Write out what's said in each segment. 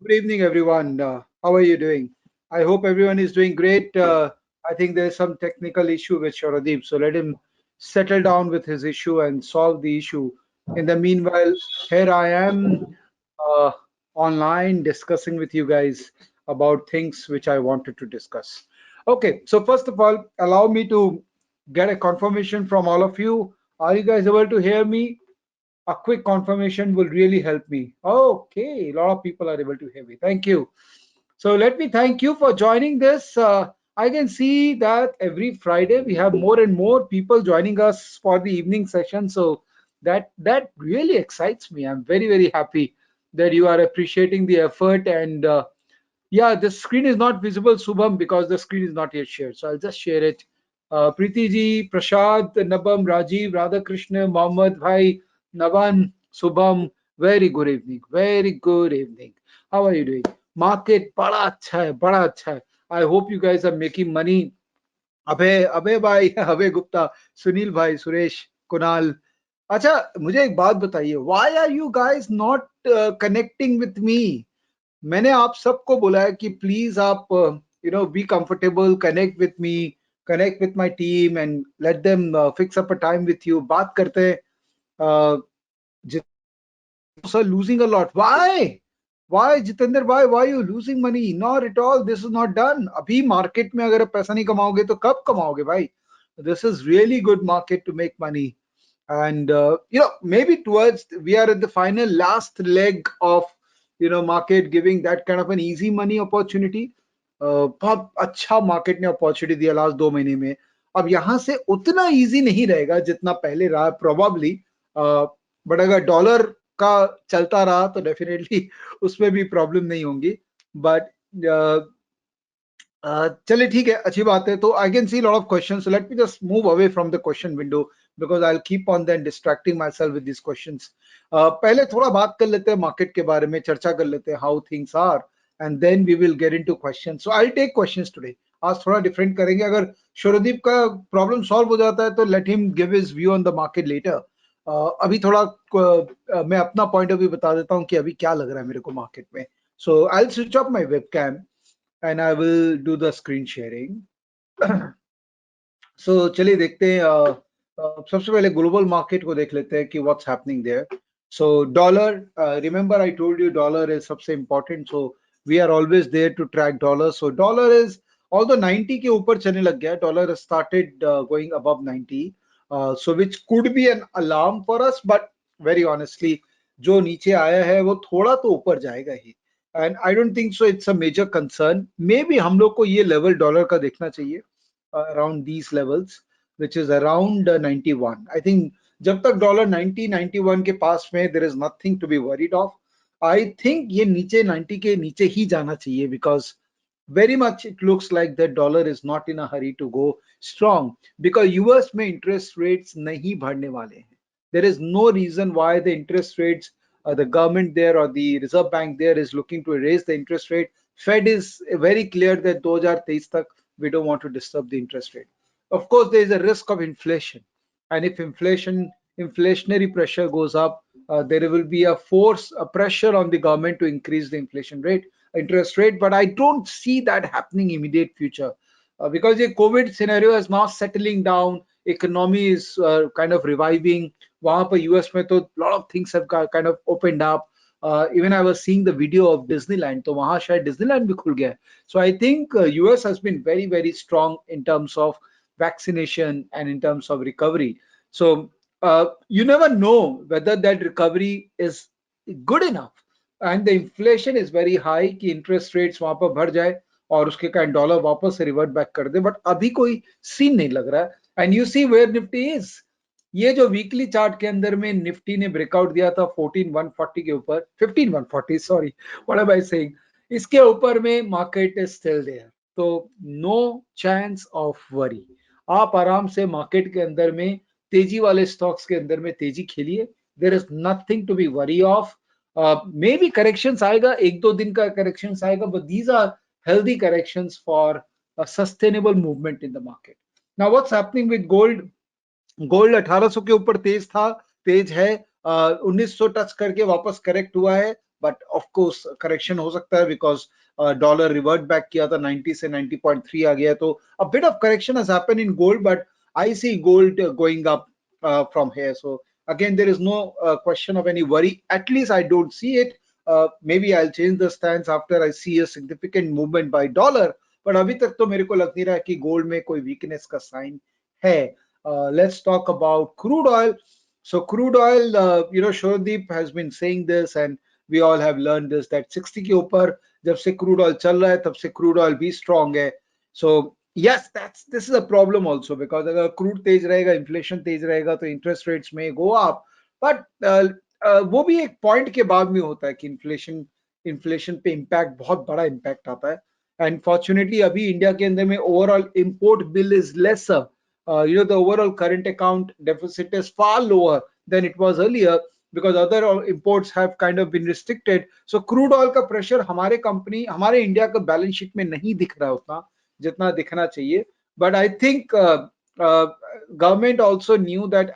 Good evening, everyone. How are you doing? I hope everyone is doing great. I think there's some technical issue with Sharadeep, so let him settle down with his issue and solve the issue. In the meanwhile, here I am uh, online discussing with you guys about things which I wanted to discuss. Okay, so first of all, allow me to get a confirmation from all of you. Are you guys able to hear me? A quick confirmation will really help me. Okay, a lot of people are able to hear me. Thank you. So let me thank you for joining this. I can see that every Friday we have more and more people joining us for the evening session. So that really excites me. I'm very happy that you are appreciating the effort. And yeah, the screen is not visible, Subham, because the screen is not yet shared. So I'll just share it. Preeti ji, Prashad, Nabam, Rajiv, Radhakrishna, Mohammed Bhai, Navan, Subham, very good evening. Very good evening. How are you doing? Market बड़ा अच्छा है, बड़ा अच्छा है. I hope you guys are making money. अभय अभय भाई, अभय गुप्ता, सुनील भाई, सुरेश, कुणाल. अच्छा, मुझे एक बात बताइए. Why are you guys not connecting with me? मैंने आप सबको बोला है कि प्लीज आप be comfortable, connect with me, connect with my team and let them fix up a time with you. बात करते हैं. Sir losing a lot. Why Jitendra bhai, why you losing money? Not at all. This is not done. अभी market में अगर आप पैसा नहीं कमाओगे तो कब कमाओगे भाई? This is really good market to make money. And maybe towards we are at the final last leg of market giving that kind of an easy money opportunity. बहुत अच्छा मार्केट ने अपॉर्चुनिटी दिया लास्ट 2 महीने में. अब यहाँ से उतना इजी नहीं रहेगा जितना पहले रहा प्रोबेबली. बट अगर डॉलर का चलता रहा तो डेफिनेटली उसमें भी प्रॉब्लम नहीं होंगी. बट चलिए ठीक है, अच्छी बात है. तो I can see lot of question, so let me just move away from the question window because I keep on then distracting myself with this questions. पहले थोड़ा बात कर लेते हैं मार्केट के बारे में, चर्चा कर लेते हैं how things are, and then we will get into question. So I take questions today. आज थोड़ा डिफरेंट करेंगे. अगर शोरदीप का प्रॉब्लम सॉल्व हो जाता है तो let him give his view on the market later. अभी थोड़ा मैं अपना पॉइंट ऑफ व्यू बता देता हूँ कि अभी क्या लग रहा है मेरे को मार्केट में. So I will switch off my webcam and I will do the screen sharing. So चलिए देखते हैं. सबसे पहले ग्लोबल मार्केट को देख लेते हैं कि what's happening there. So dollar, remember I told you dollar is सबसे important. So we are always there to track dollar. So dollar is although 90 के ऊपर चलने लग गया. Dollar started going above 90, so which could be an alarm for us. But very honestly जो नीचे आया है वो थोड़ा तो ऊपर जाएगा ही. And I don't think so it's a major concern. May be हम लोग को ये लेवल डॉलर का देखना चाहिए around these levels, which is around 91. I think जब तक डॉलर 90 91 के पास में there is nothing to be worried of. I think ये नीचे 90 के नीचे ही जाना चाहिए because very much it looks like the dollar is not in a hurry to go strong because US में interest rates नहीं बढ़ने वाले हैं. There is no reason why the interest rates, the government there or the Reserve Bank there is looking to raise the interest rate. Fed is very clear that 2023 तक we don't want to disturb the interest rate. Of course, there is a risk of inflation, and if inflationary pressure goes up, there will be a pressure on the government to increase the interest rate. But I don't see that happening immediate future because the COVID scenario is now settling down. Economy is kind of reviving. वहाँ पर US में तो lot of things have kind of opened up. Even I was seeing the video of Disneyland, तो वहाँ शायद Disneyland भी खुल गया है. So I think US has been very strong in terms of vaccination and in terms of recovery. So you never know whether that recovery is good enough. And the inflation is very high कि interest rates वहां पर बढ़ जाए और उसके कारण dollar वापस से रिवर्ट बैक कर दे. बट अभी कोई सीन नहीं लग रहा है. And you see where Nifty is. ये जो वीकली चार्ट के अंदर में निफ्टी ने ब्रेकआउट दिया था 14140 के ऊपर, 15140, sorry, what am I saying, इसके ऊपर में मार्केट इज स्टिल देयर. तो नो चांस ऑफ वरी. आप आराम से मार्केट के अंदर में तेजी वाले स्टॉक्स के अंदर में तेजी खेलिए. There is nothing to be worry of. Maybe corrections आएगा, 1-2 दिन का करेक्शंस आएगा, but these are healthy corrections for a sustainable movement in the market. Now what's happening with gold? Gold 1800 के ऊपर तेज था, तेज है. 1900 टच करके वापस करेक्ट हुआ है. but of course correction हो सकता है because dollar revert back किया था 90 से 90.3 आ गया, तो a bit of correction has happened in gold, but I see gold going up from here. So again, there is no question of any worry. At least I don't see it. Maybe I'll change the stance after I see a significant movement by dollar. But अभी तक तो मेरे को लग नहीं रहा है कि गोल्ड में कोई वीकनेस का साइन है. Let's talk about crude oil. So crude oil, Shordeep has been saying this, and we all have learned this, that 60 के ऊपर जब से crude oil चल रहा है तब से crude oil भी strong है. So yes, this is a problem also, because अगर crude तेज रहेगा, inflation तेज रहेगा, तो interest rates may go up. But वो भी एक point के बाद में होता है कि inflation पे impact, बहुत बड़ा impact आता है. And fortunately अभी इंडिया के अंदर में overall import bill is lesser. The overall current account deficit is far lower than it was earlier, because other imports have kind of been restricted. So crude oil का pressure हमारे India का balance sheet में नहीं दिख रहा है उतना जितना दिखना चाहिए. But I think government also knew that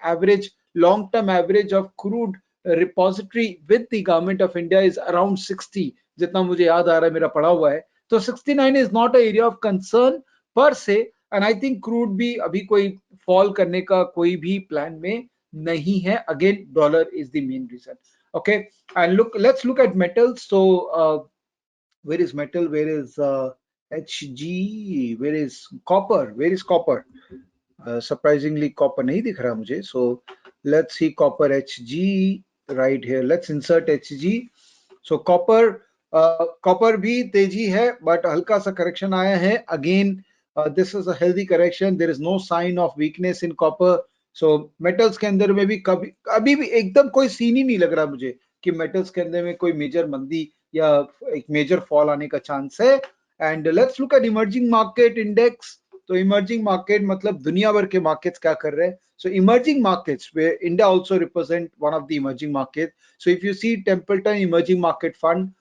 long-term average of crude repository with the government of India is around 60, जितना मुझे याद आ रहा है, मेरा पढ़ा हुआ है. तो 69 is not an area of concern per se, and I think crude भी अभी कोई fall करने का कोई भी plan में नहीं है. Again, dollar is the main reason. Okay, and let's look at metals. So where is metal? Where is HG? Where is copper? Where is copper? Surprisingly copper नहीं दिख रहा मुझे. So let's see copper HG right here. Let's insert HG. So copper भी तेजी है, but हल्का सा correction आया है. Again, this is a healthy correction. There is no sign of weakness in copper. So metals के अंदर में भी अभी भी एकदम कोई सीन ही नहीं लग रहा मुझे कि metals के अंदर में कोई मेजर मंदी या एक मेजर फॉल आने का चांस है. And let's look at emerging market index. तो इमर्जिंग मार्केट मतलब दुनिया भर के मार्केट्स क्या कर रहे हैं. So emerging markets, where India also represent one of the emerging markets. So if you see Templeton Emerging Market Fund,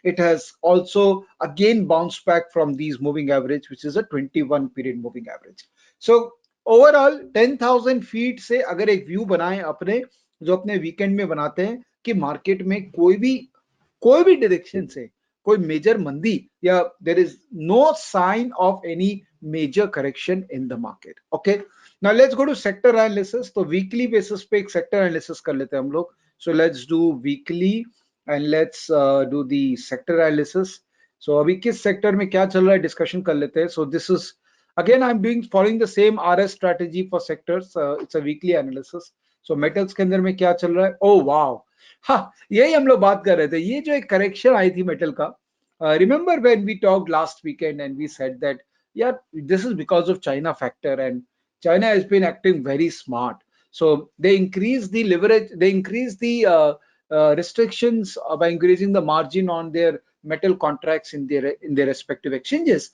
it has also again bounced back from these moving average, which is a 21 period moving average. So overall 10,000 feet से अगर एक view बनाएं अपने, जो अपने weekend में बनाते हैं कि मार्केट में कोई भी डायरेक्शन से कोई मेजर मंदी या there is no sign of any major correction in the market. Okay, now let's go to sector analysis. तो वीकली बेसिस पे एक सेक्टर एनालिसिस कर लेते हैं हम लोग. So let's do weekly and let's do the sector analysis. So अभी किस सेक्टर में क्या चल रहा है डिस्कशन कर लेते हैं. So this is again I'm following the same RS strategy for sectors. It's a weekly analysis. So metals के अंदर में क्या चल रहा है. Oh wow, हाँ यही हम लोग बात कर रहे थे. ये जो एक करेक्शन आई थी मेटल का, remember when we talked last weekend and we said that yeah, this is because of China factor, and China has been acting very smart. So they increase the leverage, they increase the restrictions by increasing the margin on their metal contracts in their respective exchanges.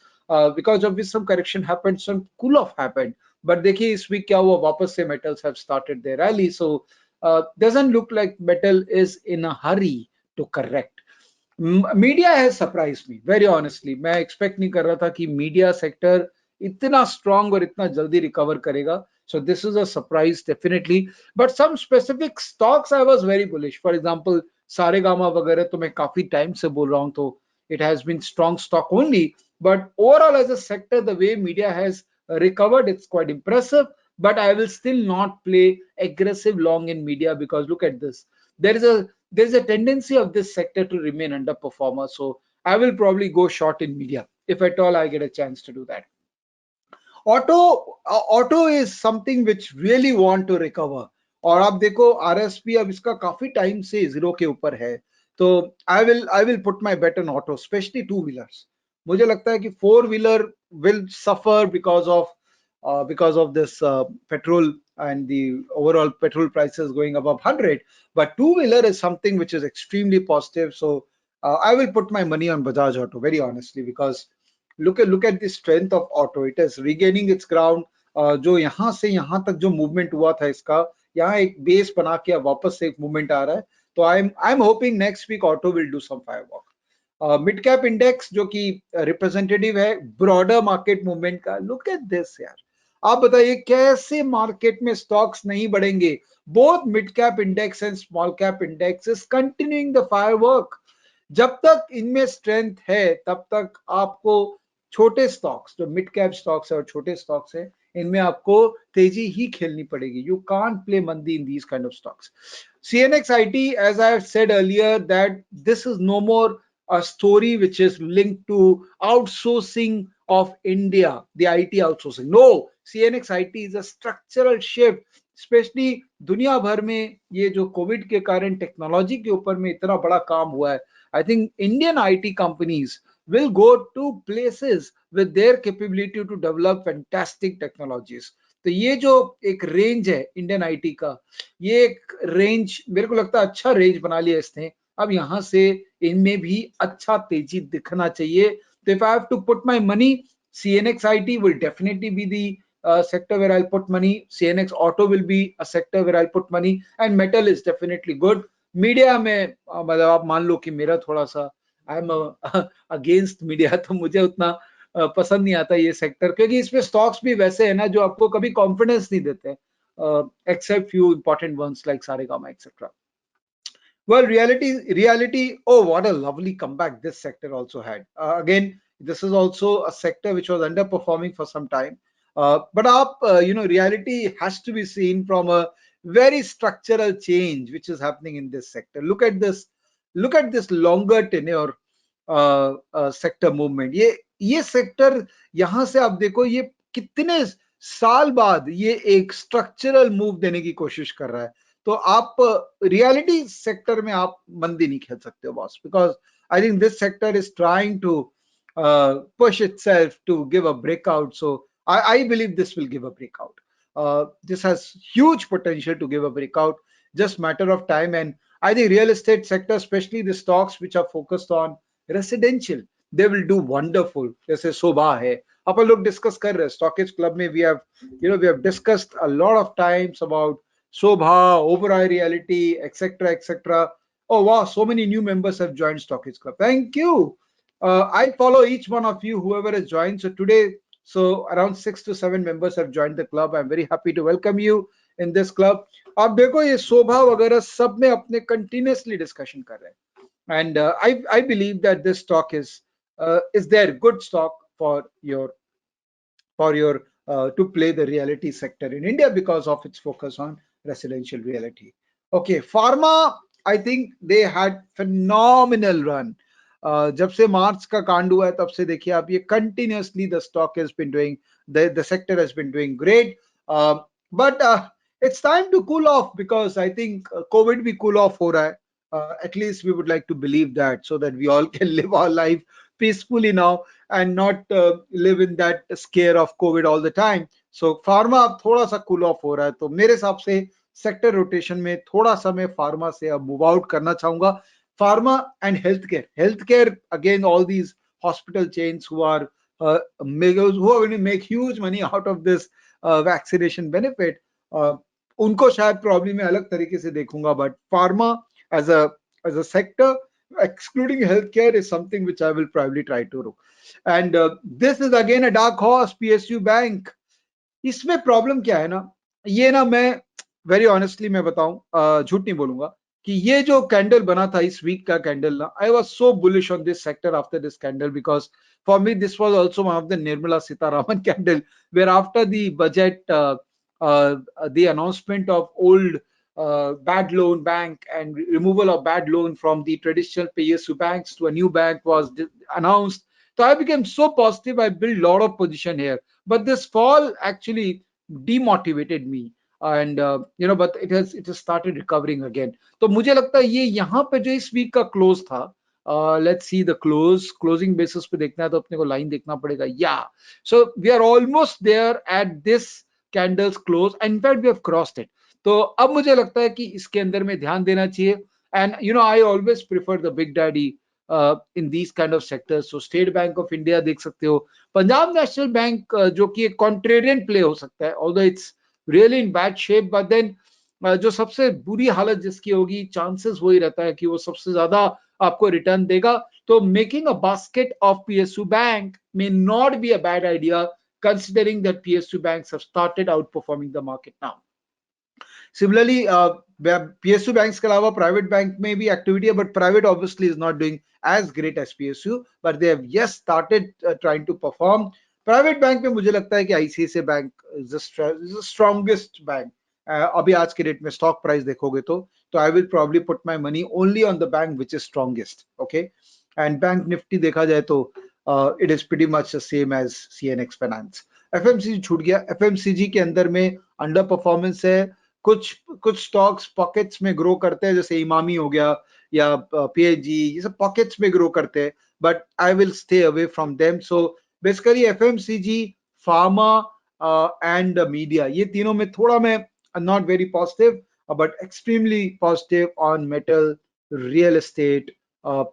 Because of which some correction happened, some cool off happened. But देखिए इस week क्या हुआ, वापस से metals have started their rally. So doesn't look like metal is in a hurry to correct. Media has surprise me very honestly. मैं expect नहीं कर रहा था कि मीडिया सेक्टर इतना स्ट्रांग और इतना जल्दी रिकवर करेगा. So this is a surprise definitely. But some specific stocks I was very bullish. For example Saregama वगैरह तो मैं काफी टाइम से बोल रहा हूं, तो it has been strong stock only. But overall as a sector the way media has recovered, it's quite impressive. But I will still not play aggressive long in media, because look at this, there's a tendency of this sector to remain underperformer. So I will probably go short in media if at all I get a chance to do that. Auto is something which really want to recover. और आप देखो RSP अब इसका काफी time से zero के ऊपर है. तो I will put my bet on auto, especially two wheelers. मुझे लगता है कि four wheeler will suffer because of this petrol and the overall petrol prices going above 100. But two wheeler is something which is extremely positive. So I will put my money on Bajaj Auto very honestly, because look at the strength of auto. It is regaining its ground. जो यहाँ से यहाँ तक जो movement हुआ था इसका, यहाँ एक बेस बना के वापस से एक मूवमेंट आ रहा है. तो I am hoping next week auto will do some firework. Mid cap index जो कि रिप्रेजेंटेटिव है ब्रॉडर मार्केट मूवमेंट का. लुक एट दिस यार, आप बताइए कैसे मार्केट में स्टॉक्स नहीं बढ़ेंगे? Both mid cap index and small cap index is continuing the firework. जब तक इनमें स्ट्रेंथ है तब तक आपको छोटे स्टॉक्स, जो मिड कैप स्टॉक्स है और छोटे स्टॉक्स है, इनमें आपको तेजी ही खेलनी पड़ेगी. यू कांट प्ले मंदी in these kind of stocks. CNXIT, as I have said earlier, that this is no more a story which is linked to outsourcing of India, the IT outsourcing. No, CNXIT is a structural shift, specially दुनिया भर में ये जो Covid के कारण technology के ऊपर में इतना बड़ा काम हुआ है. I think Indian IT companies will go to places with their capability to develop fantastic technologies. तो ये जो एक रेंज है इंडियन आईटी का, ये एक रेंज मेरे को लगता है अच्छा रेंज बना लिया इसने. अब यहाँ से इनमें भी अच्छा तेजी दिखना चाहिए. तो if I have to put my money, CNXIT will definitely be the sector where I'll put money. CNX Auto will be a sector where I'll put money, and metal is definitely good. Media में मतलब आप मान लो कि मेरा थोड़ा सा I am against media, तो मुझे उतना पसंद नहीं आता ये सेक्टर, क्योंकि इसमें स्टॉक्स भी वैसे है ना जो आपको कभी कॉन्फिडेंस नहीं देते, except few important ones like Saregama, etc. Well, reality. Oh, what a lovely comeback this sector also had. Again, this is also a sector which was underperforming for some time. But reality has to be seen from a very structural change which is happening in this sector. Look at this. Look at this longer tenure sector movement. ये sector यहाँ से आप देखो ये कितने साल बाद ये एक स्ट्रक्चरल मूव देने की कोशिश कर रहा है. तो आप रियलिटी सेक्टर में आप मंदी नहीं खेल सकते हो boss, because I think this sector is trying to push itself to give a breakout. So I believe this will give a breakout. This has huge potential to give a breakout, just matter of time. And I think real estate sector, especially the stocks which are focused on residential, they will do wonderful. जैसे शोभा है, अपन लोग discuss कर रहे हैं stockage club में, we have discussed a lot of times about Sobha, Oberoi Reality, etc., etc. Oh wow, so many new members have joined Stockage Club. Thank you. I follow each one of you, whoever has joined. So today, so around 6 to 7 members have joined the club. I'm very happy to welcome you in this club. आप देखो ये शोभा वगैरह सब में अपने continuously discussion कर रहे हैं. And I believe that this stock is there good stock for your to play the reality sector in India because of its focus on residential reality. Okay, pharma, I think they had phenomenal run. जब से मार्च का कांड हुआ है तब से देखिए आप, ये continuously the stock has been doing, the sector has been doing great. But it's time to cool off because I think COVID भी cool off हो रहा है. At least we would like to believe that, so that we all can live our life peacefully now and not live in that scare of COVID all the time. So pharma अब थोड़ा सा cool off हो रहा है, तो मेरे हिसाब से सेक्टर रोटेशन में थोड़ा सा मैं फार्मा से अब मूव आउट करना चाहूंगा. Pharma and healthcare again, all these hospital chains who are going to make huge money out of this vaccination benefit, उनको शायद प्रॉब्लम में अलग तरीके से देखूंगा. But pharma as a sector, excluding healthcare, is something which I will probably try to do. And this is again a dark horse, PSU Bank. इसमें problem क्या है ना, ये ना मैं वेरी ऑनेस्टली मैं बताऊं, झूठ नहीं बोलूंगा, कि ये जो कैंडल बना था इस वीक का कैंडल ना, I was so bullish on this sector after this candle, because for me this was also one of the Nirmala Sitharaman candle, where after the budget the announcement of old bad loan bank and removal of bad loan from the traditional PSU banks to a new bank was announced. So I became so positive, I built a lot of position here. But this fall actually demotivated me. And but it has started recovering again. तो मुझे लगता है ये यहाँ पे जो इस week का क्लोज था, let's see the closing basis पे देखना है तो अपने को लाइन देखना पड़ेगा. Yeah, so we are almost there at this candles close, and in fact we have crossed it. तो अब मुझे लगता है कि इसके अंदर में ध्यान देना चाहिए. And I always prefer the big daddy in these kind of sectors. So State Bank of India देख सकते हो, पंजाब नेशनल बैंक जो कि एक कॉन्ट्रेरियन प्ले हो सकता है, although it's really in bad shape, but then जो सबसे बुरी हालत जिसकी होगी, चांसेस वही रहता है कि वो सबसे ज्यादा आपको रिटर्न देगा. तो making a basket of PSU bank may not be a bad idea considering that PSU banks have started outperforming the market now. Similarly, PSU banks के अलावा private bank में भी activity है, but private obviously is not doing as great as PSU, but they have yes started trying to perform. Private bank में मुझे लगता है कि ICICI Bank is the strongest bank. अभी आज के डेट में stock price देखोगे तो I will probably put my money only on the bank which is strongest. Okay, and Bank Nifty देखा जाए तो it is pretty much the same as CNX Finance. FMCG छूट गया. FMCG के अंदर में अंडर परफॉर्मेंस है. कुछ स्टॉक्स पॉकेट्स में ग्रो करते हैं, जैसे इमामी हो गया या पीएचजी, ये सब पॉकेट्स में ग्रो करते हैं, but I will stay away from them. So basically FMCG, pharma and media, ये तीनों में थोड़ा मैं not very positive but extremely positive on metal, real estate,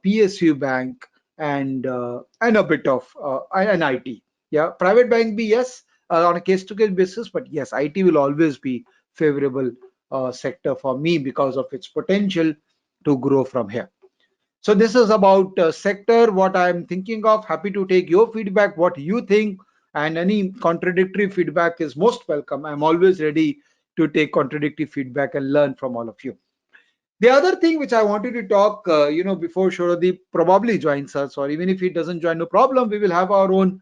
PSU bank and a bit of an IT. Yeah, private bank be yes on a case to case basis, but yes, IT will always be favorable sector for me because of its potential to grow from here. So this is about sector, what I'm thinking of. Happy to take your feedback, what you think, and any contradictory feedback is most welcome. I'm always ready to take contradictory feedback and learn from all of you. The other thing which I wanted to talk, before Shoradeep probably joins us, or even if he doesn't join, no problem, we will have our own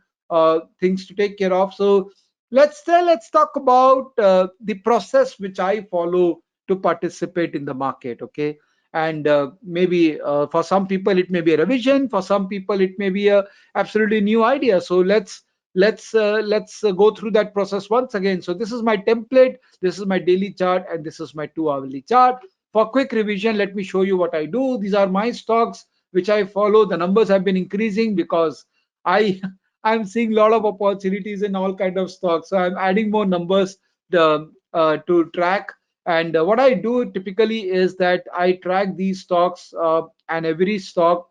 things to take care of. So let's talk about the process which I follow to participate in the market. Okay, and maybe for some people it may be a revision, for some people it may be a absolutely new idea. So let's go through that process once again. So this is my template, this is my daily chart, and this is my 2-hourly chart. For quick revision, let me show you what I do. These are my stocks which I follow. The numbers have been increasing because I'm seeing a lot of opportunities in all kind of stocks. So I'm adding more numbers to track. And what I do typically is that I track these stocks, and every stock,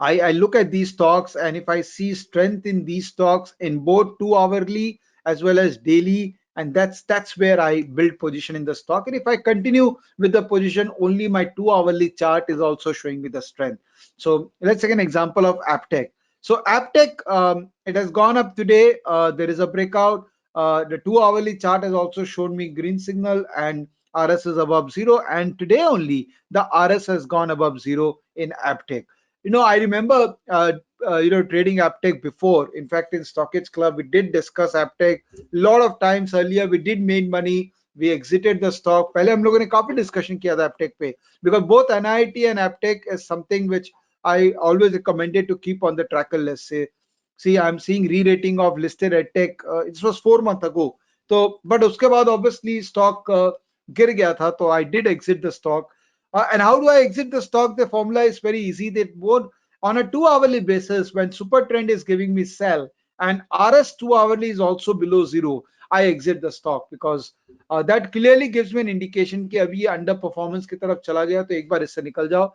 I look at these stocks, and if I see strength in these stocks in both 2-hourly as well as daily, and that's where I build position in the stock. And if I continue with the position, only my 2-hourly chart is also showing me the strength. So let's take an example of Aptech. So Aptech, it has gone up today. There is a breakout. The 2-hourly chart has also shown me green signal, and RS is above zero. And today only the RS has gone above zero in Aptech. I remember trading Aptech before. In fact, in Stockage Club we did discuss Aptech a lot of times earlier. We did make money, we exited the stock. पहले हम लोगों ने काफी discussion किया था Aptech पे, because both NIIT and Aptech is something which I always recommended to keep on the tracker list. See, I'm seeing re-rating of listed EdTech. It was 4 months ago. So, but उसके बाद obviously stock गिर गया था, so I did exit the stock. And how do I exit the stock? The formula is very easy. That both on a 2-hourly basis, when super trend is giving me sell and RS 2-hourly is also below zero, I exit the stock, because that clearly gives me an indication कि अभी under performance की तरफ चला गया, तो एक बार इससे निकल जाओ.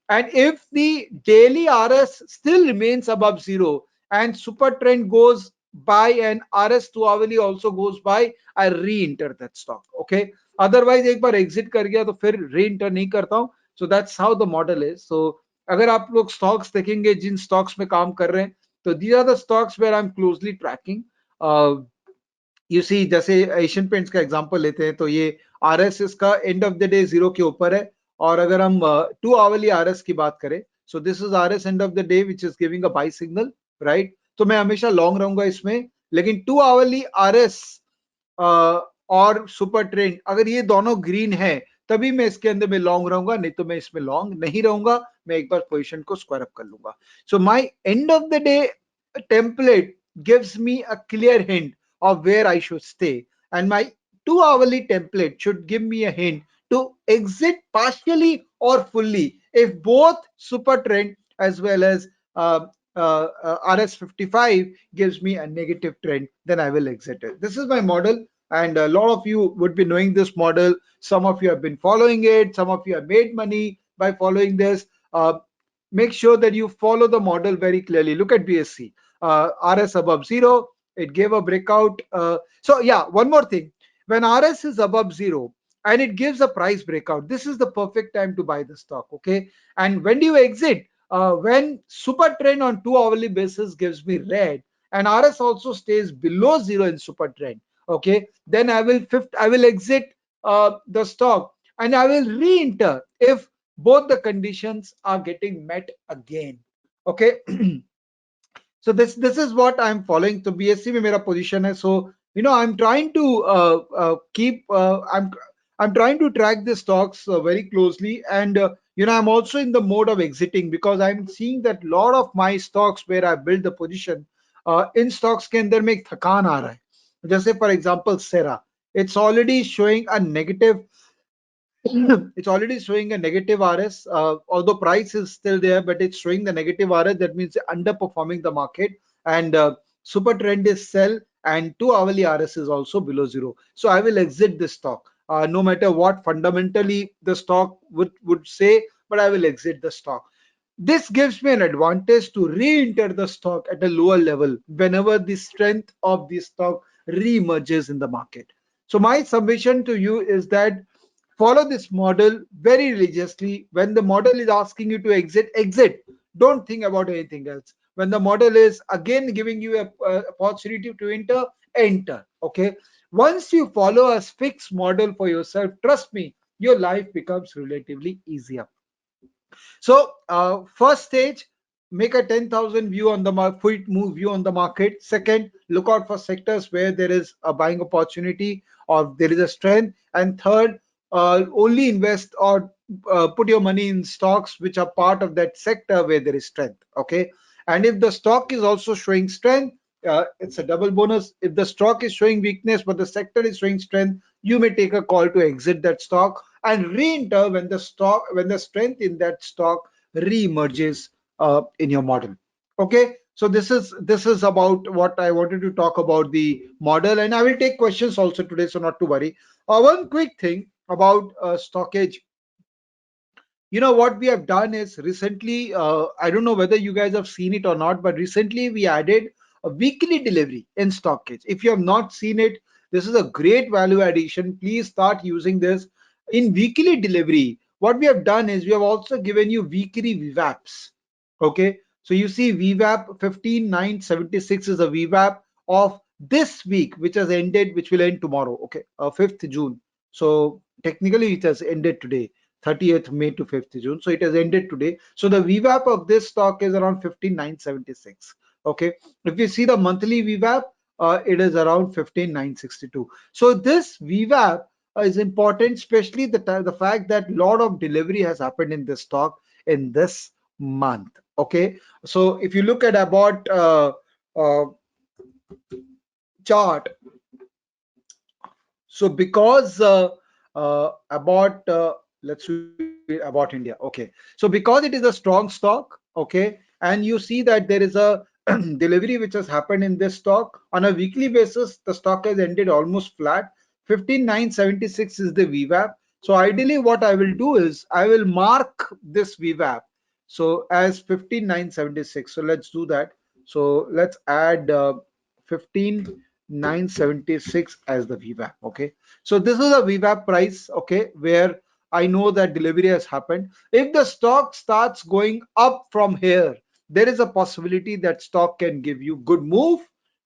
And if the daily RS still remains above zero and super trend goes by and RS 2-hourly also goes by, I re-enter that stock. Okay. Otherwise एक बार एग्जिट कर गया तो फिर री इंटर नहीं करता हूं. So that's how the model is. सो अगर आप लोग स्टॉक्स देखेंगे जिन स्टॉक्स में काम कर रहे हैं, तो these are the stocks where I am closely tracking. You see, जैसे एशियन पेंट्स का एग्जांपल लेते हैं, तो ये आरएस इसका and of the day zero के ऊपर है. और अगर हम 2-hourly आरएस की बात करें, so this is RS end of the day which is giving a buy signal, right. तो मैं हमेशा लॉन्ग रहूंगा इसमें. लेकिन 2-hourly आरएस और सुपर ट्रेंड अगर ये दोनों ग्रीन है, तभी मैं इसके अंदर में लॉन्ग रहूंगा, नहीं तो मैं इसमें लॉन्ग नहीं रहूंगा. मैं एक बार पोजीशन को स्क्वायर अप कर लूंगा. So my and of the day template gives me a clear hint of where I should stay, and my 2-hourly template should give me a hint to exit partially or fully if both super trend as well as RS55 gives me a negative trend. Then I will exit it. This is my model, and a lot of you would be knowing this model. Some of you have been following it, some of you have made money by following this. Make sure that you follow the model very clearly. Look at BSC, RS above zero, it gave a breakout. So yeah, one more thing, when RS is above zero and it gives a price breakout, this is the perfect time to buy the stock. Okay. And when do you exit? When super trend on 2-hourly basis gives me red and RS also stays below zero in super trend, okay, then I will exit the stock, and I will re-enter if both the conditions are getting met again, okay. So this is what I'm following. तो BSC में मेरा position है. So I'm trying to keep I'm trying to track the stocks very closely, and I'm also in the mode of exiting because I'm seeing that lot of my stocks where I build the position, in stocks के अंदर में एक थकान आ रहा है. जैसे for example Sera, it's already showing a negative it's already showing a negative RS, although price is still there, but it's showing the negative RS. That means underperforming the market. And super trend is sell, and 2 hourly RS is also below zero. So I will exit this stock, no matter what fundamentally the stock would say, but I will exit the stock. This gives me an advantage to re-enter the stock at a lower level whenever the strength of the stock re-emerges in the market. So my submission to you is that follow this model very religiously. When the model is asking you to exit, exit. Don't think about anything else. When the model is again giving you a opportunity to enter, enter. Okay. Once you follow a fixed model for yourself, trust me, your life becomes relatively easier. So first stage, make a 10,000 view on the quick move view on the market. Second, look out for sectors where there is a buying opportunity or there is a strength. And third, only invest or put your money in stocks which are part of that sector where there is strength. Okay. And if the stock is also showing strength, it's a double bonus. If the stock is showing weakness but the sector is showing strength, you may take a call to exit that stock and re-enter when the strength in that stock re-emerges in your model. Okay, so this is about what I wanted to talk about the model, and I will take questions also today, so not to worry. One quick thing about stockage. What we have done is recently, I don't know whether you guys have seen it or not, but recently we added a weekly delivery in stockage. If you have not seen it, this is a great value addition. Please start using this. In weekly delivery, what we have done is we have also given you weekly VWAPs. Okay, so you see VWAP 15976 is a VWAP of this week, which has ended, which will end tomorrow. Okay, 5th June. So technically it has ended today, 30th May to 5th June. So it has ended today. So the VWAP of this stock is around 15976. Okay. If you see the monthly VWAP, it is around 15962. So this VWAP is important, especially the fact that lot of delivery has happened in this stock in this month. Okay. So if you look at about chart, so because about let's read about India. Okay, so because it is a strong stock, okay, and you see that there is a delivery which has happened in this stock on a weekly basis, the stock has ended almost flat. 15976 is the VWAP. So ideally what I will do is I will mark this VWAP so as 15976. So let's do that. So let's add 15976 as the VWAP. Okay, so this is a VWAP price, okay, where I know that delivery has happened. If the stock starts going up from here, there is a possibility that stock can give you good move.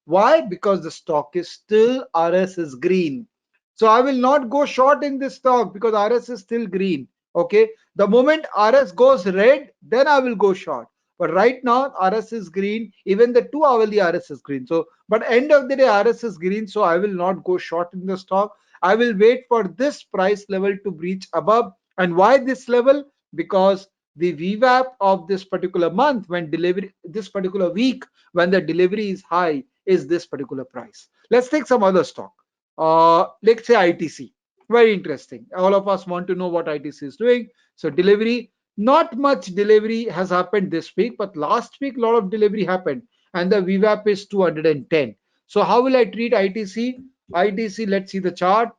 Why? Because the stock is still RS is green. So I will not go short in this stock because RS is still green. Okay, the moment RS goes red, then I will go short. But right now RS is green, even the 2 hourly RS is green. So but end of the day RS is green, so I will not go short in the stock. I will wait for this price level to breach above. And why this level? Because the VWAP of this particular month, when delivery, this particular week, when the delivery is high, is this particular price. Let's take some other stock. Let's say ITC. Very interesting. All of us want to know what ITC is doing. So delivery, not much delivery has happened this week, but last week a lot of delivery happened, and the VWAP is 210. So how will I treat ITC? ITC, let's see the chart.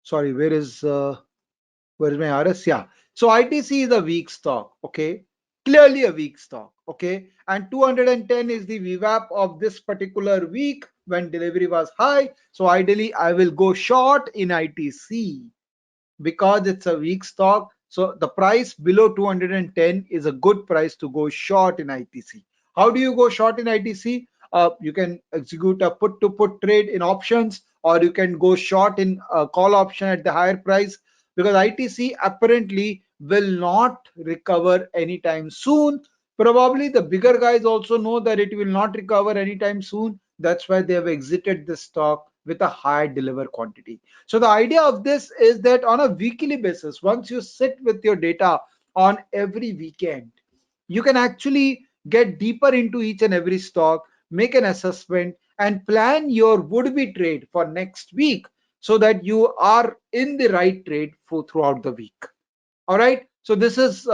Sorry, where is my RS? Yeah. So ITC is a weak stock. Okay. Clearly a weak stock. Okay. And 210 is the VWAP of this particular week when delivery was high. So ideally, I will go short in ITC because it's a weak stock. So the price below 210 is a good price to go short in ITC. How do you go short in ITC? You can execute a put to put trade in options, or you can go short in a call option at the higher price, because ITC apparently will not recover anytime soon. Probably the bigger guys also know that it will not recover anytime soon. That's why they have exited the stock with a high deliver quantity. So the idea of this is that on a weekly basis, once you sit with your data on every weekend, you can actually get deeper into each and every stock, make an assessment, and plan your would-be trade for next week so that you are in the right trade for throughout the week. All right. So this is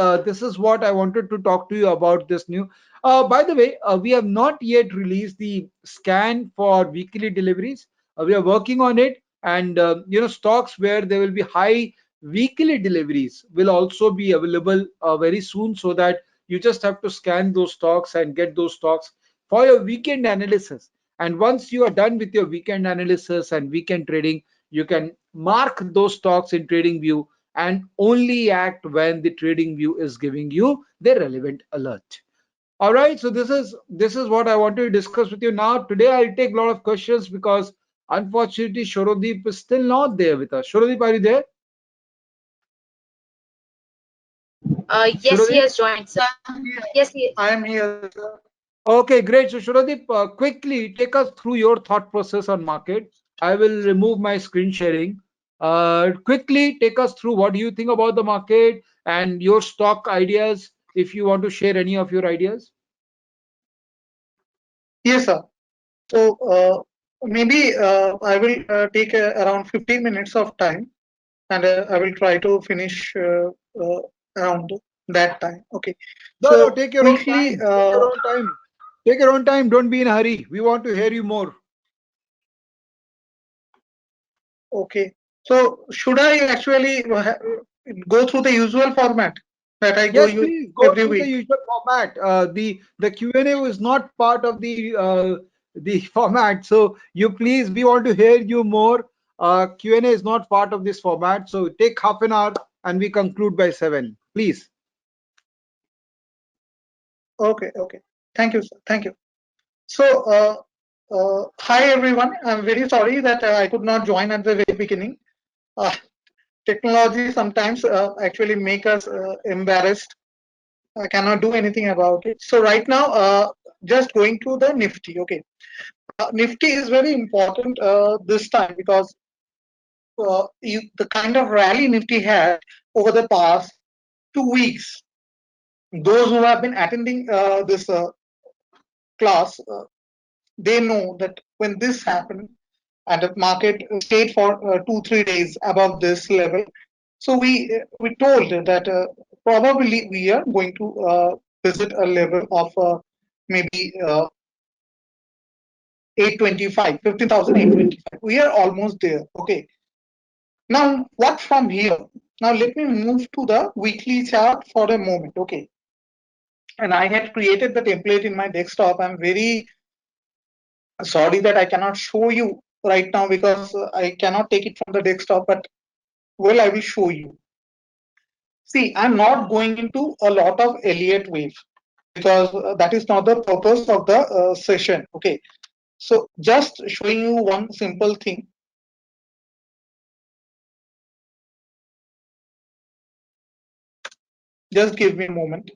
what I wanted to talk to you about this new. By the way, we have not yet released the scan for weekly deliveries. We are working on it, and stocks where there will be high weekly deliveries will also be available very soon, so that you just have to scan those stocks and get those stocks for your weekend analysis. And once you are done with your weekend analysis and weekend trading, you can mark those stocks in TradingView and only act when the TradingView is giving you the relevant alert. All right, so this is what I want to discuss with you now. Today I'll take a lot of questions because unfortunately Shorodip is still not there with us. Shorodip, are you there? Yes, he Shorodip? has joined, sir. Yes, he. I am here, sir. Okay, great. So Shorodip, quickly take us through your thought process on market. I will remove my screen sharing. Quickly take us through what do you think about the market and your stock ideas, if you want to share any of your ideas. Yes, sir. So maybe I will take around 15 minutes of time, and I will try to finish around that time. Okay. No, no, So take your own quickly, time. Take your own time. Take your own time. Don't be in a hurry. We want to hear you more. okay. So should I actually go through the usual format that I go Yes, you please go every through the week? usual format. The Q&A was not part of the format, so you please, we want to hear you more. Q&A is not part of this format, so take half an hour and we conclude by 7. Please. Okay, okay. Thank you, sir. Thank you. So, hi everyone. I'm very sorry that I could not join at the very beginning. Uh, Technology sometimes actually make us embarrassed. I cannot do anything about it. So right now, just going to the Nifty. Okay, Nifty is very important this time because the kind of rally Nifty had over the past 2 weeks. Those who have been attending this class, they know that when this happened and the market stayed for 2-3 days above this level, so we told that probably we are going to visit a level of maybe 825, 15,825. We are almost there. Okay. Now what from here? Now let me move to the weekly chart for a moment. Okay. And I had created the template in my desktop. I'm very sorry that I cannot show you right now because I cannot take it from the desktop, but well, I will show you. See, I'm not going into a lot of Elliott wave because that is not the purpose of the session. Okay, so just showing you one simple thing. Just give me a moment.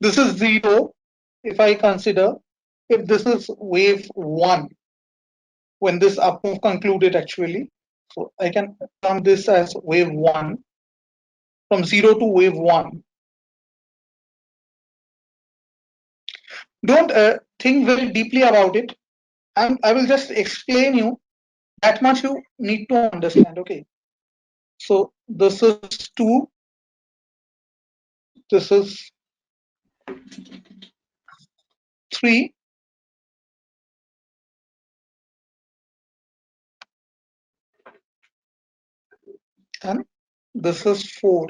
This is zero. If I consider if this is wave one, when this up move concluded actually, so I can term this as wave one from zero to wave one. Don't think very deeply about it. I will just explain you that much you need to understand. Okay, so this is 2, this is 3, and this is 4.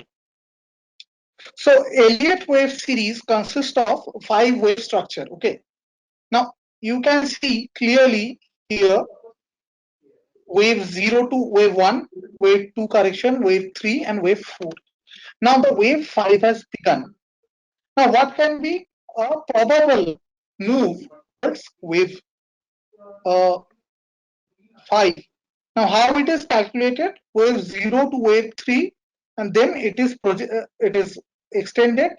So Elliott wave series consists of 5 wave structure. Okay, now you can see clearly here wave 0 to wave 1, wave 2 correction, wave 3, and wave 4. Now the wave 5 has begun. Now what can be a probable move towards wave 5. Now, how it is calculated? Wave 0 to wave 3, and then it is extended.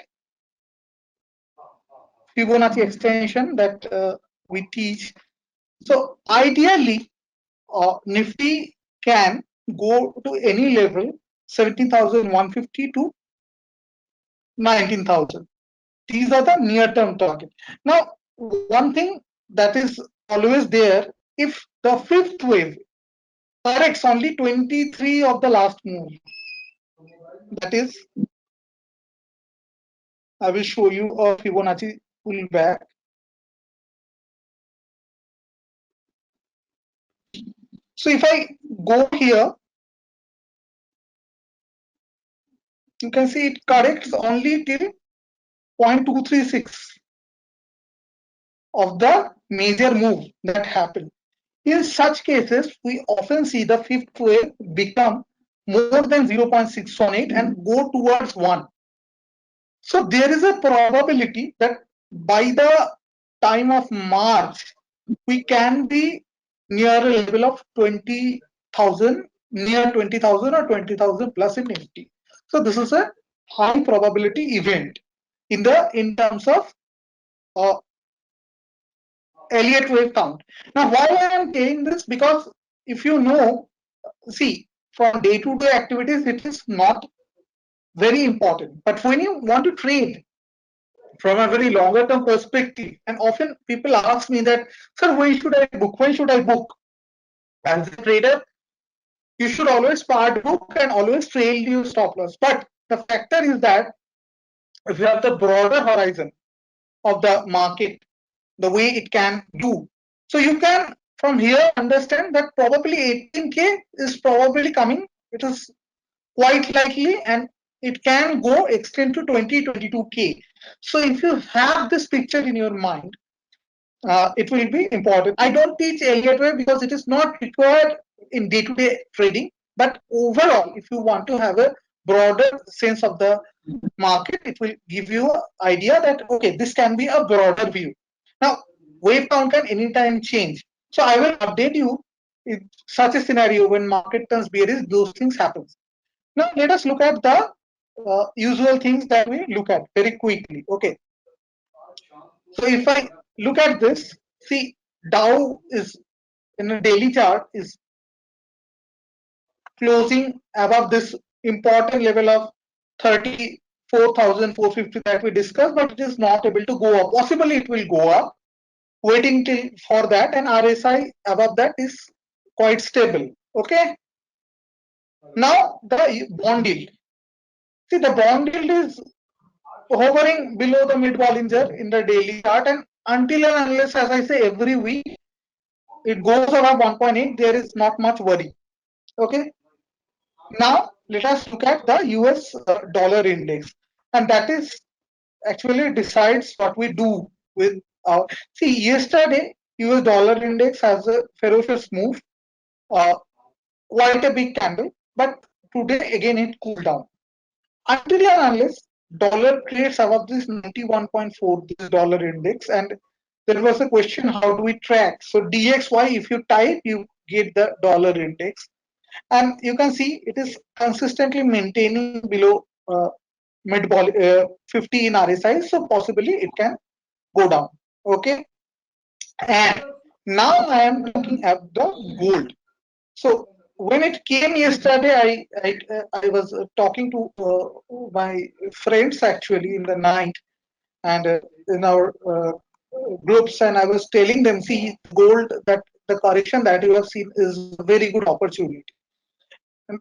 Fibonacci extension that we teach. So ideally, Nifty can go to any level 17,150 to 19,000. These are the near-term target. Now, one thing that is always there, if the fifth wave corrects only 23 of the last move, that is, I will show you a Fibonacci pullback. So if I go here, you can see it corrects only till 0.236 of the major move that happened. In such cases, we often see the fifth wave become more than 0.618 and go towards 1. So there is a probability that by the time of March, we can be near a level of 20,000, near 20,000 or 20,000 plus in Nifty. So this is a high probability event in terms of Elliott wave count. Now, why I am saying this? Because if you know, see, from day-to-day activities, it is not very important. But when you want to trade from a very longer term perspective, and often people ask me that, sir, when should I book? When should I book? As a trader, you should always part book and always trail your stop loss. But the factor is that if you have the broader horizon of the market, the way it can do, so you can from here understand that probably 18K is probably coming. It is quite likely, and it can go extend to 22K. So if you have this picture in your mind, it will be important. I don't teach Elliott wave because it is not required in day-to-day trading, but overall, if you want to have a broader sense of the market, it will give you an idea that, okay, this can be a broader view. Now, wave count can anytime change. So I will update you in such a scenario when market turns bearish, those things happen. Now, let us look at the usual things that we look at very quickly. Okay. So if I look at this, see, Dow is in a daily chart is closing above this important level of 34,450 that we discussed, but it is not able to go up. Possibly it will go up. Waiting till for that, and RSI above that is quite stable. Okay. Now the bond yield. See, the bond yield is hovering below the mid Bollinger in the daily chart, and until and unless, as I say, every week it goes above 1.8, there is not much worry. Okay. Now let us look at the US dollar index, and that is actually decides what we do with our. See, yesterday US dollar index has a ferocious move, quite a big candle, but today again it cooled down. Until and unless dollar trades above this 91.4, this dollar index, and there was a question, how do we track? So DXY, if you type, you get the dollar index, and you can see it is consistently maintaining below mid 50 in RSI, so possibly it can go down. Okay, and now I am looking at the gold. So when it came yesterday, I was talking to my friends actually in the night, and in our groups, and I was telling them, see, gold, that the correction that you have seen is a very good opportunity. And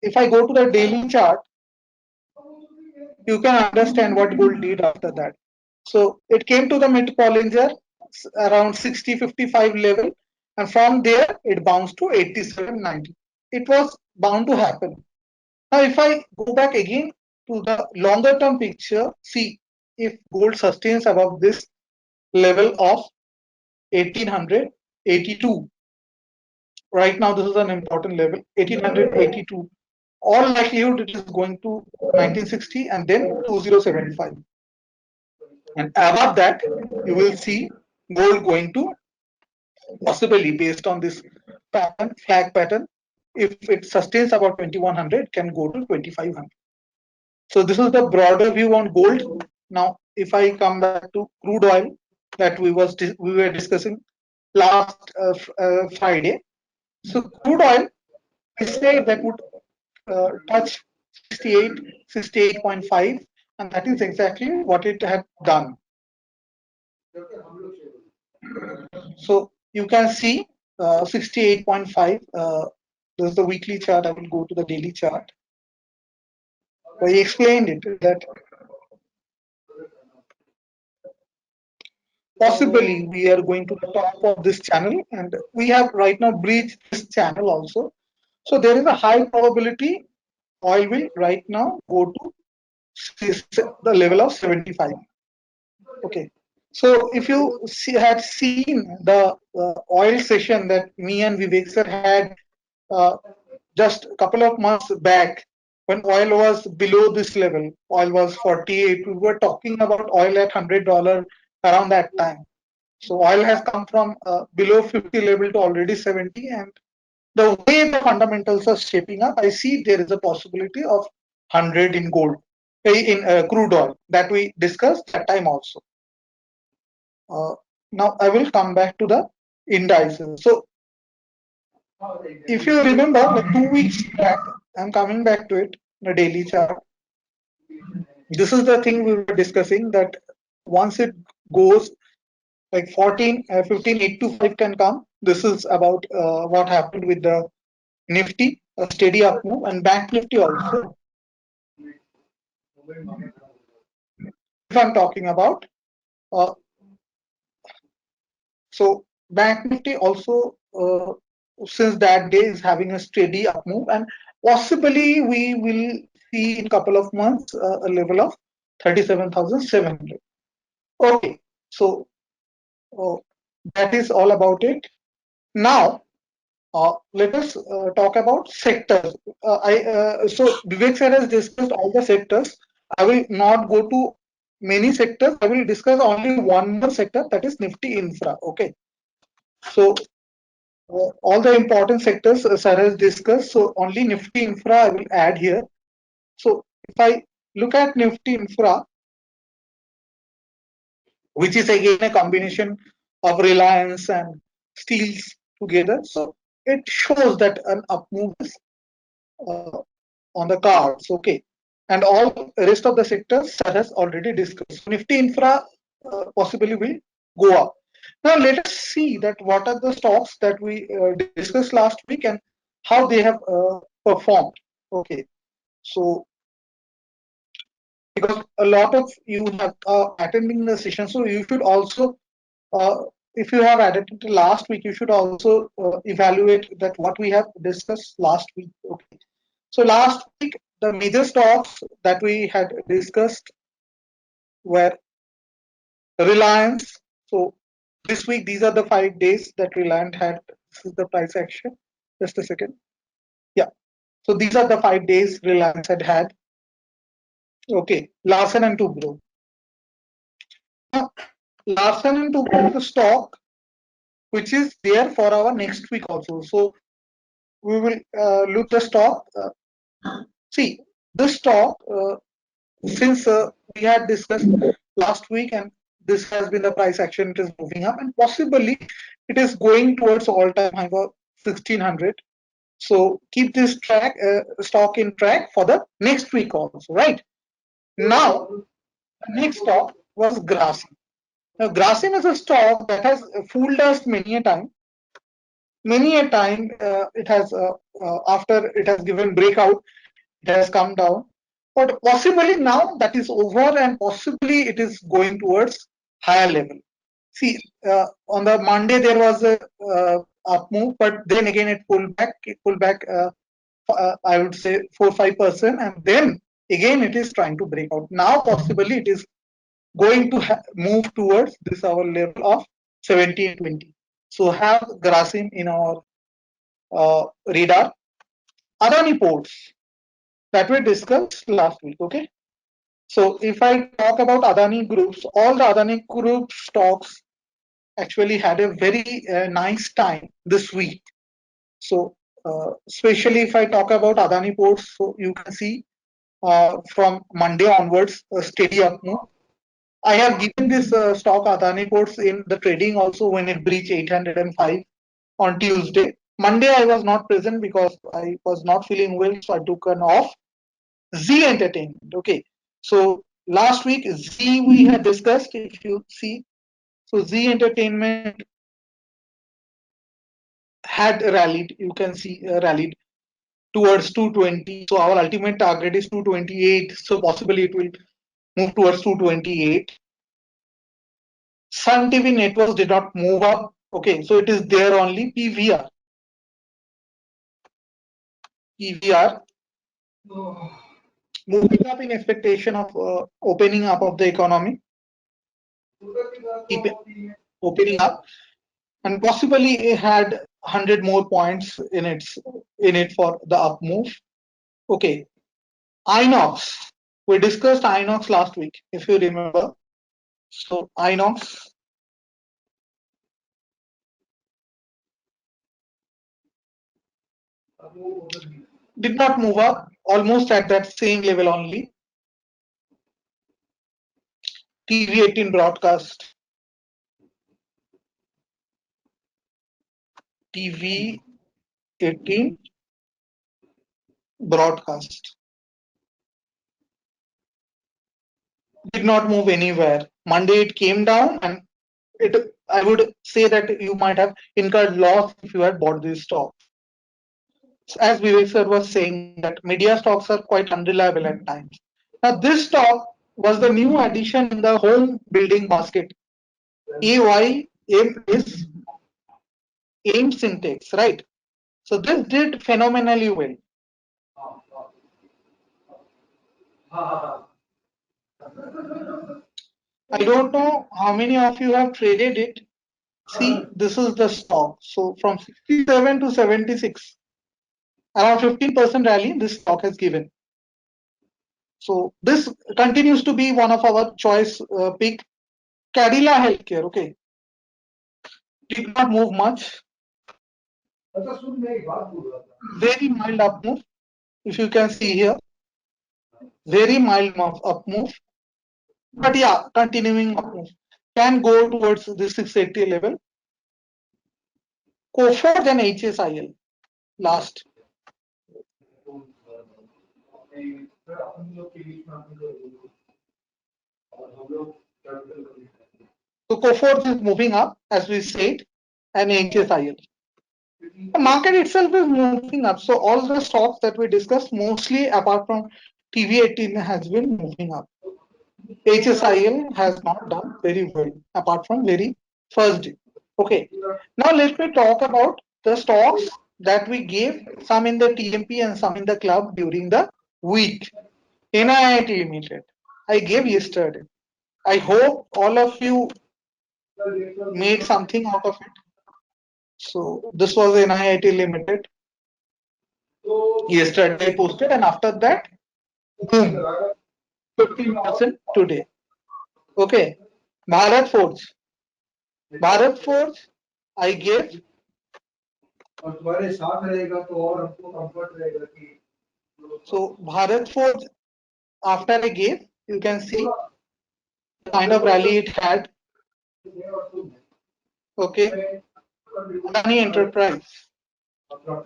if I go to the daily chart, you can understand what gold did after that. So it came to the mid Bollinger around 60.55 level, and from there it bounced to 87.90. It was bound to happen. Now, if I go back again to the longer term picture, see, if gold sustains above this level of 1882, right now this is an important level, 1882. All likelihood it is going to 1960 and then 2075. And above that, you will see gold going to possibly, based on this pattern, flag pattern, if it sustains about 2100, can go to 2500. So this is the broader view on gold. Now, if I come back to crude oil that we were discussing last Friday. So crude oil, we say that would touch 68, 68.5, and that is exactly what it had done. So you can see 68.5. This is the weekly chart. I will go to the daily chart. I explained it that possibly we are going to the top of this channel, and we have right now breached this channel also. So there is a high probability oil will right now go to the level of 75. Okay. So if you had seen the oil session that me and Vivek sir had just a couple of months back, when oil was below this level, oil was 48, we were talking about oil at $100 around that time. So oil has come from below 50 level to already 70, and the way the fundamentals are shaping up, I see there is a possibility of 100 in gold, in crude oil that we discussed that time also. Now I will come back to the indices. So if you remember, like 2 weeks back, I'm coming back to it, the daily chart. This is the thing we were discussing, that once it goes like 14, 15, 8 to 5 can come. This is about what happened with the Nifty, a steady up move, and Bank Nifty also. If I'm talking about, so Bank Nifty also since that day is having a steady up move, and possibly we will see in a couple of months a level of 37,700. Okay, so that is all about it. Now let us talk about sectors. So Vivek sir has discussed all the sectors. I will not go to many sectors. I will discuss only one more sector, that is Nifty Infra. Okay. So all the important sectors sir has discussed. So only Nifty Infra I will add here. So if I look at Nifty Infra, which is again a combination of Reliance and steels together, so it shows that an up move is on the cards. Okay, and all rest of the sectors sir has already discussed. Nifty Infra possibly will go up. Now let us see that what are the stocks that we discussed last week and how they have performed. Okay, so because a lot of you have attending the session, so you should also if you have attended last week, you should also evaluate that what we have discussed last week. Okay, so last week the major stocks that we had discussed were Reliance. So this week, these are the 5 days that Reliance had. This is the price action. Just a second. Yeah. So these are the 5 days Reliance had. Okay. Larsen and Toubro. Now, Larsen and Toubro is the stock which is there for our next week also. So we will look the stock. See, this stock, since we had discussed last week, and this has been the price action, it is moving up, and possibly it is going towards all-time high of 1600. So keep this stock in track for the next week also, right? Now, the next stock was Grasim. Now, Grasim is a stock that has fooled us many a time. Many a time, it has after it has given breakout, it has come down. But possibly now that is over, and possibly it is going towards higher level. See, on the Monday there was a up move, but then again it pulled back. I would say 4-5%, and then again it is trying to break out. Now possibly it is going to move towards this our level of 1720. So have Grasim in our radar. Adani Ports that we discussed last week. Okay. So if I talk about Adani groups, all the Adani group stocks actually had a very nice time this week. So especially if I talk about Adani Ports, so you can see from Monday onwards a steady up move. I have given this stock Adani Ports in the trading also when it breached 805 on Tuesday. Monday I was not present because I was not feeling well, so I took an off. Z Entertainment, okay. So last week Z we had discussed, if you see. So Z Entertainment had rallied, you can see rallied towards 220. So our ultimate target is 228. So possibly it will move towards 228. Sun TV Networks did not move up. Okay, so it is there only. PVR. PVR moving up in expectation of opening up of the economy. Keep it opening up, and possibly it had 100 more points in it for the up move. Okay, Inox. We discussed Inox last week, if you remember. So Inox did not move up, almost at that same level only. TV18 broadcast. TV18 broadcast did not move anywhere. Monday it came down, and I would say that you might have incurred loss if you had bought this stock. As Vivek sir was saying, that media stocks are quite unreliable at times. Now this stock was the new addition in the home building basket. AY is AIM Syntax, right? So this did phenomenally well. I don't know how many of you have traded it. See, this is the stock. So from 67 to 76, around 15% rally this stock has given. So this continues to be one of our choice pick. Cadila Healthcare, okay, did not move much. Very mild up move, if you can see here. Very mild up move. But yeah, continuing up move. Can go towards the 680 level. Coforge then HSIL last. So Coforge is moving up, as we said, and HSIL. The market itself is moving up. So all the stocks that we discussed, mostly apart from TV18, has been moving up. HSIL has not done very well, apart from very first day. Okay. Now let me talk about the stocks that we gave, some in the TMP and some in the club during the week. NIIT Limited, I gave yesterday. I hope all of you made something out of it. So this was NIIT Limited. Yesterday I posted, and after that, boom, 15% today. Okay. Bharat Forge. Bharat Forge, I gave. So Bharat Forge, after I gave, you can see the kind of rally it had. Okay. Adani Enterprise.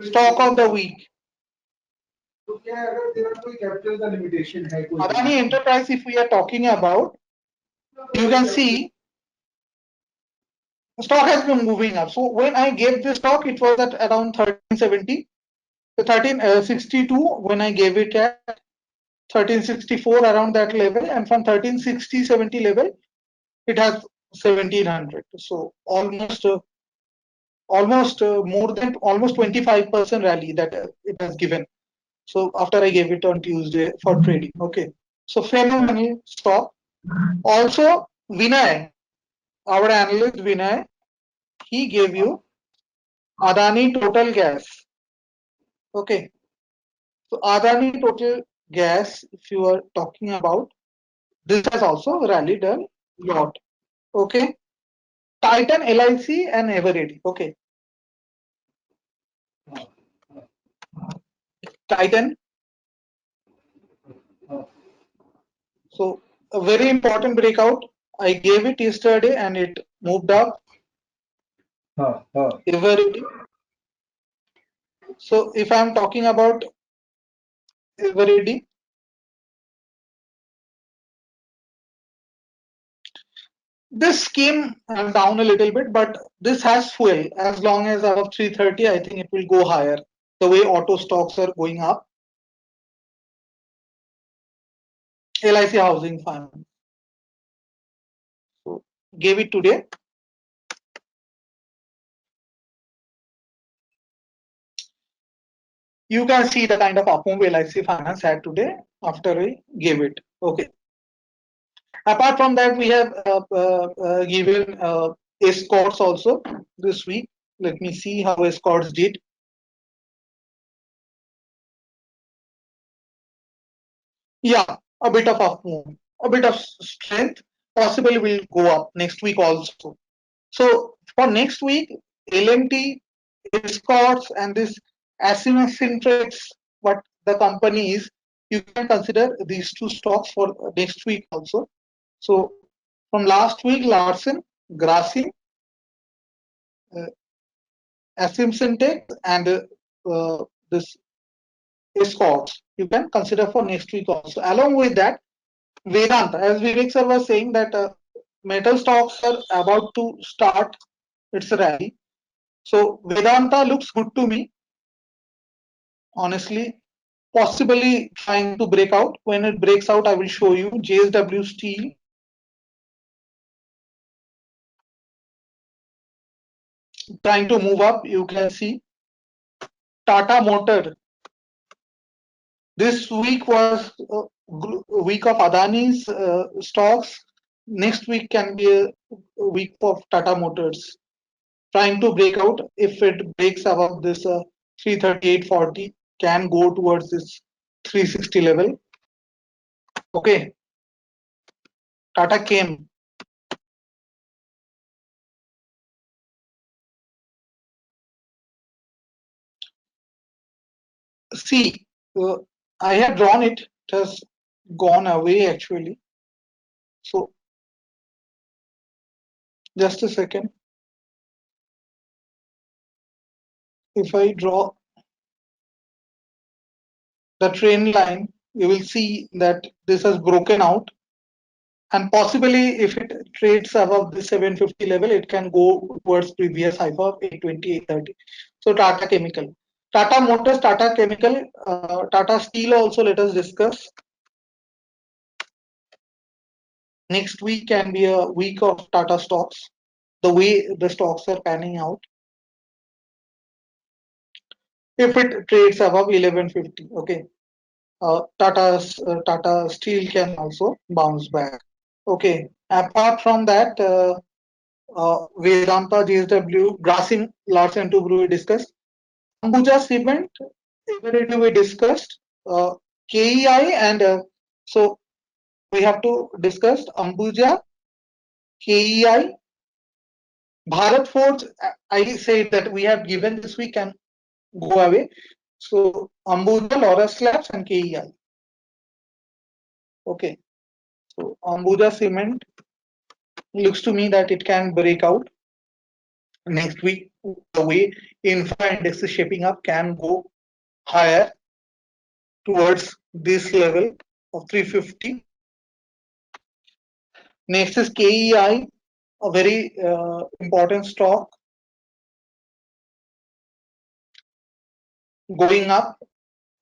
Stock of the week. Adani Enterprise, if we are talking about, you can see the stock has been moving up. So when I gave this stock, it was at around 1370, 1362 when I gave it at 1364 around that level, and from 1360-70 level, it has 1700. So almost more than almost 25% rally that it has given. So after I gave it on Tuesday for trading, okay. So phenomenal stock. Also, Vinay, our analyst Vinay, he gave you Adani Total Gas. Okay. So Adani Total Gas, if you are talking about, this has also rallied a lot. Okay. Titan, LIC, and Eveready. Okay. Titan. So a very important breakout. I gave it yesterday and it moved up. Eveready. So if I'm talking about Eveready, this came down a little bit, but this has fuel. As long as above 330, I think it will go higher. The way auto stocks are going up. LIC Housing Finance. So gave it today. You can see the kind of up move LIC Finance had today after we gave it. Okay. Apart from that, we have given Escorts also this week. Let me see how Escorts did. Yeah, a bit of up move, a bit of strength. Possibly will go up next week also. So for next week, LMT, Escorts, and this Asymmetrics, what the company is, you can consider these two stocks for next week also. So from last week, Larsen, Grasim, Asymmetrics, and this Escorts, you can consider for next week also. Along with that, Vedanta, as Vivek sir was saying that metal stocks are about to start its rally. So Vedanta looks good to me, honestly. Possibly trying to break out. When it breaks out, I will show you. JSW Steel. Trying to move up, you can see. Tata Motor. This week was a week of Adani's stocks. Next week can be a week of Tata Motors. Trying to break out. If it breaks above this 338.40, can go towards this 360 level. Okay. Tata came. See, I had drawn it. It has gone away actually. So just a second. If I draw the trend line, you will see that this has broken out. And possibly if it trades above the 750 level, it can go towards previous high of 820, 830. So Tata Chemical. Tata Motors, Tata Chemical, Tata Steel also let us discuss. Next week can be a week of Tata stocks, the way the stocks are panning out. If it trades above 1150, okay. Tata Steel can also bounce back. Okay. Apart from that, Vedanta, JSW, Grasim, Larsen & Toubro we discussed. Ambuja Cement, Eveready we discussed. KEI and so we have to discuss Ambuja, KEI, Bharat Forge. I said that we have given this week and go away. So Ambuja, Laurus Labs, and KEI. Okay. So Ambuja Cement looks to me that it can break out next week. The way infra index is shaping up can go higher towards this level of 350. Next is KEI, a very important stock going up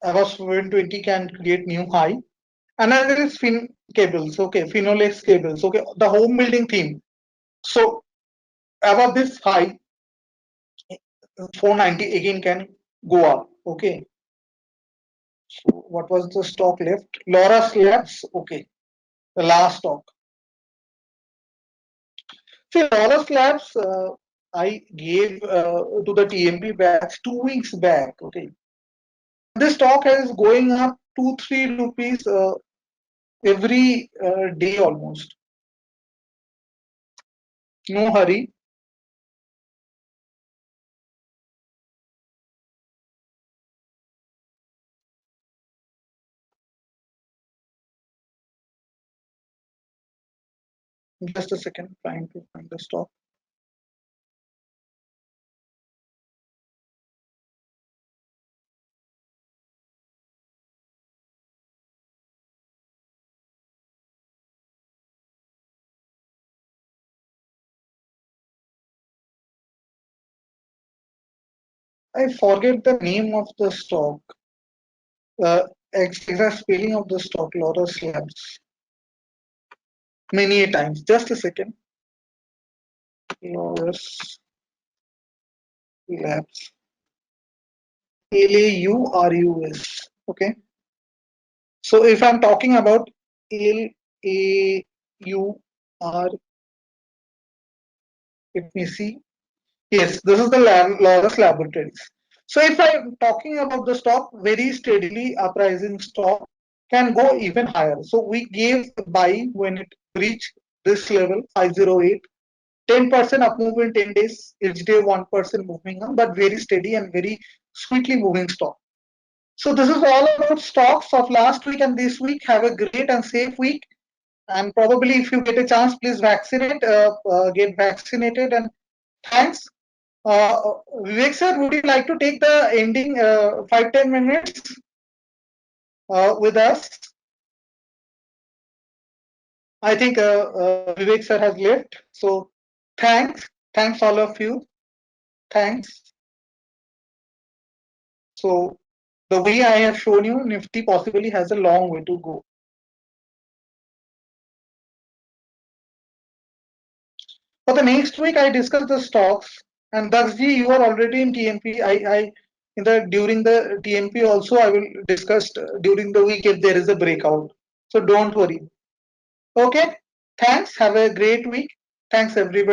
above 720 can create new high. Another is Fin cables, okay, Finolex cables, okay, the home building theme. So above this high, 490 again can go up, okay. So what was the stock left? Laurus Labs, okay, the last stock. See, Laurus Labs, I gave to the TMP batch 2 weeks back, okay. This stock is going up 2-3 rupees every day almost. No hurry. Just a second, trying to find the stock. I forget the name of the stock. Exact spelling of the stock, Lotus Labs. Many a times. Just a second. Lotus Labs. Laurus. Okay. So if I'm talking about Laur, let me see. Yes, this is the Laurus Laboratories. So if I'm talking about the stock, very steadily uprising stock can go even higher. So we gave buy when it reached this level 508, 10% up move in 10 days, each day 1% moving up, but very steady and very sweetly moving stock. So this is all about stocks of last week and this week. Have a great and safe week. And probably if you get a chance, please get vaccinated. And thanks. Vivek sir, would you like to take the ending 5-10 minutes with us? I think Vivek sir has left. So thanks all of you. Thanks. So the way I have shown you, Nifty possibly has a long way to go. For the next week, I discuss the stocks, and Darsji, you are already in TMP. During the TMP also I will discuss during the week if there is a breakout. So don't worry. Okay. Thanks. Have a great week. Thanks everybody.